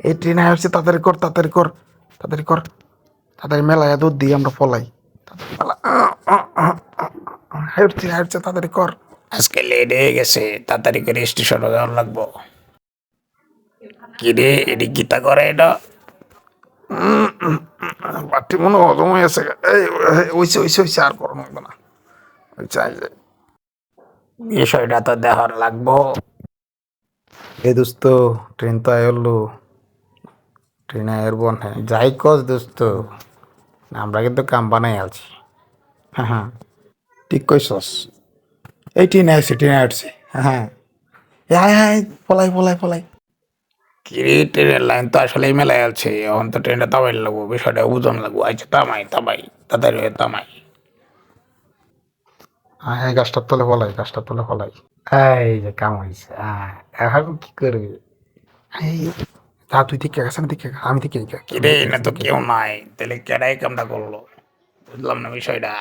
এই ট্রেনে আসছে, তাড়াতাড়ি কর, তাড়াতাড়ি কর, তাড়াতাড়ি কর, তাড়াতাড়ি মেলায় দুধ দিই আমরা পলাই। হাঁটছে হাঁটছে, তাড়াতাড়ি কর। আজকে লেট হয়ে গেছে, তাড়াতাড়ি করে স্টেশনে যাওয়ার লাগবো। কি রে, এটি গীতা করে এটা? বাটি মনে হজম হয়ে গেছে। এই ওইসে ওইসে ওইসে, আর করো লাগবে না। ওই চাই যে বিষয়টা তো দেখার লাগবো। এই দোস্ত, ট্রেন তো আইলো, ট্রেনে এয়ারবন। হ্যাঁ যাই কস দোস্ত, আমরা কিন্তু কাম বানাই আছি। হ্যাঁ হ্যাঁ, ঠিক কইসস। এই ট্রেনে আসছে, ট্রেনে আসছে। হ্যাঁ হ্যাঁ হ্যাঁ, পলাই পলাই পলাই। কিরে, ট্রেনের লাইন তো আসলেই মেলায় আছে, এখন তো ট্রেনটা তামাই লাগবো, বিষয়টা বুঝন লাগবো। আচ্ছা তামাই তামাই, তাড়াতাড়ি হয়ে তামাই। হ্যাঁ হ্যাঁ, গাছটার তলে পলাই, গাছটার তলে পলাই। এই যে কাম হয়েছে। হ্যাঁ, এখন কি করবি? এই তা তুই দিকে গেছ, আমি দিকে, আমি দিকে। কিরে, না তো কেউ নাই, তাহলে কেডাই কামটা করলো? বুঝলাম না বিষয়টা।